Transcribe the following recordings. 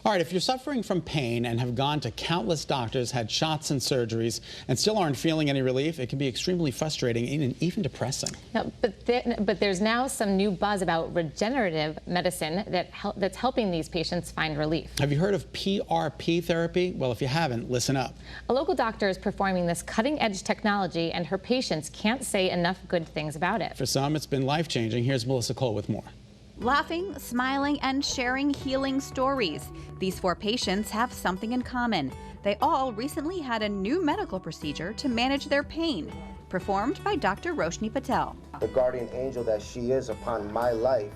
All right, if you're suffering from pain and have gone to countless doctors, had shots and surgeries, and still aren't feeling any relief, it can be extremely frustrating and even depressing. No, but there's now some new buzz about regenerative medicine that's helping these patients find relief. Have you heard of PRP therapy? Well, if you haven't, listen up. A local doctor is performing this cutting-edge technology, and her patients can't say enough good things about it. For some, it's been life-changing. Here's Melissa Cole with more. Laughing, smiling, and sharing healing stories. These 4 patients have something in common. They all recently had a new medical procedure to manage their pain, performed by Dr. Roshni Patel. The guardian angel that she is upon my life,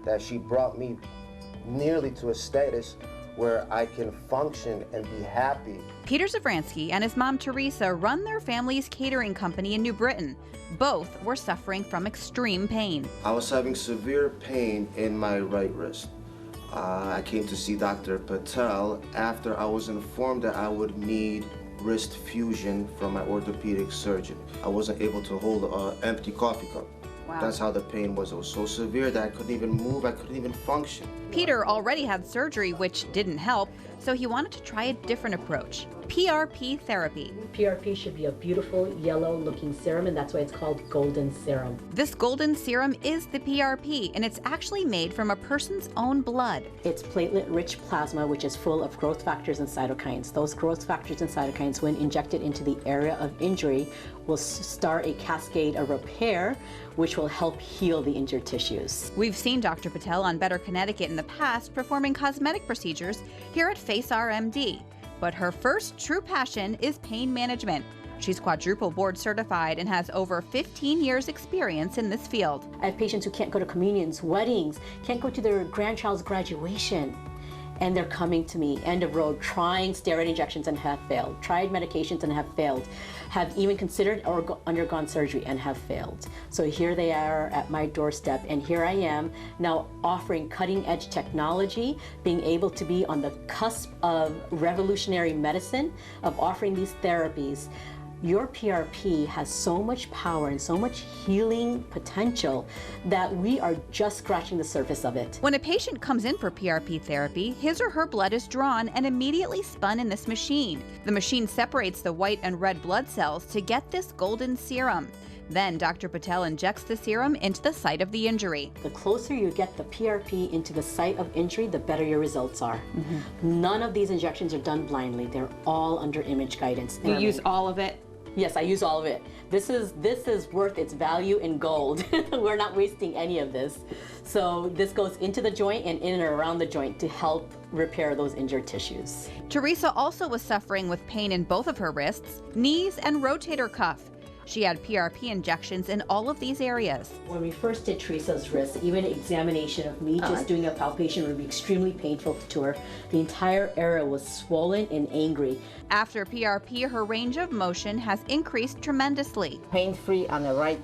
that she brought me nearly to a status where I can function and be happy. Peter Zavransky and his mom Teresa run their family's catering company in New Britain. Both were suffering from extreme pain. I was having severe pain in my right wrist. I came to see Dr. Patel after I was informed that I would need wrist fusion from my orthopedic surgeon. I wasn't able to hold an empty coffee cup. Wow. That's how the pain was. It was so severe that I couldn't even move, I couldn't even function. Peter already had surgery, which didn't help, so he wanted to try a different approach. PRP therapy. PRP should be a beautiful yellow-looking serum, and that's why it's called golden serum. This golden serum is the PRP, and it's actually made from a person's own blood. It's platelet-rich plasma, which is full of growth factors and cytokines. Those growth factors and cytokines, when injected into the area of injury, will start a cascade of repair, which will help heal the injured tissues. We've seen Dr. Patel on Better Connecticut in the past performing cosmetic procedures here at Face RMD. But her first true passion is pain management. She's quadruple board certified and has over 15 years experience in this field. I have patients who can't go to communions, weddings, can't go to their grandchild's graduation. And they're coming to me, end of road, trying steroid injections and have failed, tried medications and have failed, have even considered or undergone surgery and have failed. So here they are at my doorstep, and here I am now offering cutting-edge technology, being able to be on the cusp of revolutionary medicine, of offering these therapies. Your PRP has so much power and so much healing potential that we are just scratching the surface of it. When a patient comes in for PRP therapy, his or her blood is drawn and immediately spun in this machine. The machine separates the white and red blood cells to get this golden serum. Then Dr. Patel injects the serum into the site of the injury. The closer you get the PRP into the site of injury, the better your results are. None of these injections are done blindly. They're all under image guidance. You use all of it? Yes, I use all of it. This is worth its value in gold. We're not wasting any of this. So this goes into the joint and in and around the joint to help repair those injured tissues. Teresa also was suffering with pain in both of her wrists, knees, and rotator cuff. She had PRP injections in all of these areas. When we first did Teresa's wrist, even examination of me just doing a palpation would be extremely painful to her. The entire area was swollen and angry. After PRP, her range of motion has increased tremendously. Pain-free on the right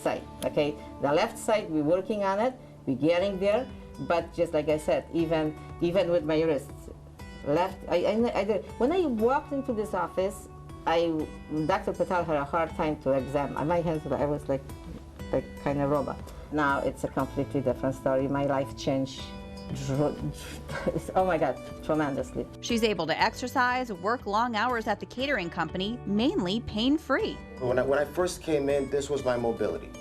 side, okay? The left side, we're working on it, we're getting there, but just like I said, even with my wrists, left, when I walked into this office, Dr. Patel had a hard time to examine. My hands, I was like kind of robot. Now it's a completely different story. My life changed, oh my God, tremendously. She's able to exercise, work long hours at the catering company, mainly pain-free. When I first came in, this was my mobility.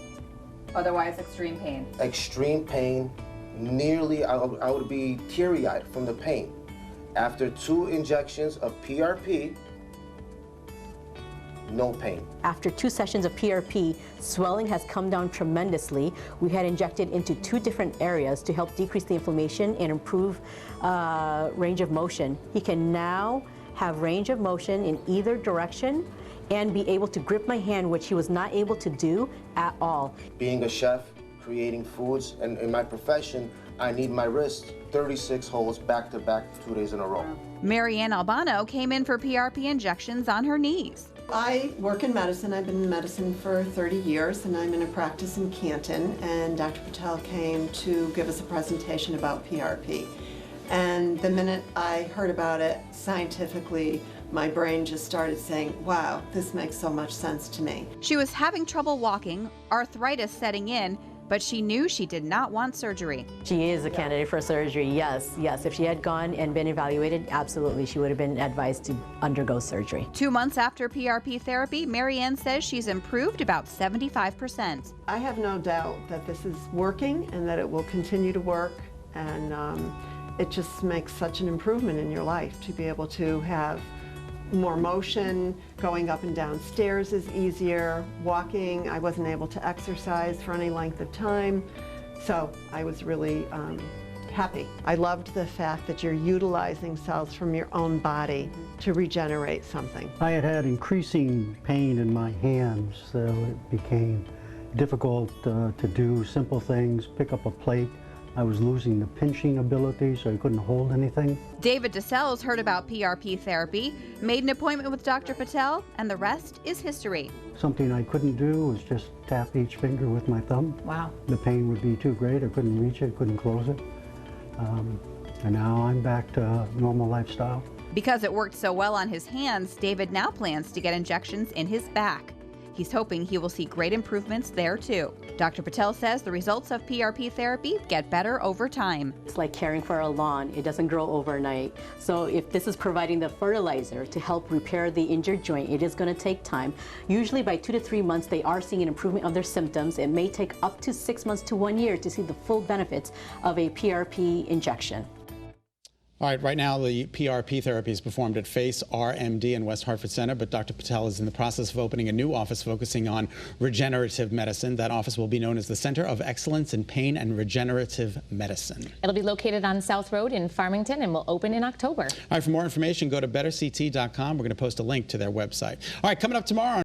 Otherwise, extreme pain. Extreme pain, nearly, I would be teary-eyed from the pain. After 2 injections of PRP, no pain. After 2 sessions of PRP, swelling has come down tremendously. We had injected into 2 different areas to help decrease the inflammation and improve range of motion. He can now have range of motion in either direction and be able to grip my hand, which he was not able to do at all. Being a chef, creating foods, and in my profession, I need my wrist 36 holes back to back 2 days in a row. Marianne Albano came in for PRP injections on her knees. I work in medicine. I've been in medicine for 30 years, and I'm in a practice in Canton, and Dr. Patel came to give us a presentation about PRP. And the minute I heard about it scientifically, my brain just started saying, wow, this makes so much sense to me. She was having trouble walking, arthritis setting in, but she knew she did not want surgery. She is a candidate for surgery, yes, yes. If she had gone and been evaluated, absolutely, she would have been advised to undergo surgery. 2 months after PRP therapy, Marianne says she's improved about 75%. I have no doubt that this is working and that it will continue to work, and it just makes such an improvement in your life to be able to have more motion. Going up and down stairs is easier. Walking, I wasn't able to exercise for any length of time, so I was really happy. I loved the fact that you're utilizing cells from your own body to regenerate something. I had increasing pain in my hands, so it became difficult to do simple things, pick up a plate. I was losing the pinching ability, so I couldn't hold anything. David DeSells heard about PRP therapy, made an appointment with Dr. Patel, and the rest is history. Something I couldn't do was just tap each finger with my thumb. Wow. The pain would be too great. I couldn't reach it, couldn't close it. And now I'm back to normal lifestyle. Because it worked so well on his hands, David now plans to get injections in his back. He's hoping he will see great improvements there too. Dr. Patel says the results of PRP therapy get better over time. It's like caring for a lawn. It doesn't grow overnight. So if this is providing the fertilizer to help repair the injured joint, it is going to take time. Usually by 2 to 3 months, they are seeing an improvement of their symptoms. It may take up to 6 months to 1 year to see the full benefits of a PRP injection. All right, right now the PRP therapy is performed at Face RMD in West Hartford Center, but Dr. Patel is in the process of opening a new office focusing on regenerative medicine. That office will be known as the Center of Excellence in Pain and Regenerative Medicine. It'll be located on South Road in Farmington and will open in October. All right, for more information, go to betterct.com. We're going to post a link to their website. All right, coming up tomorrow.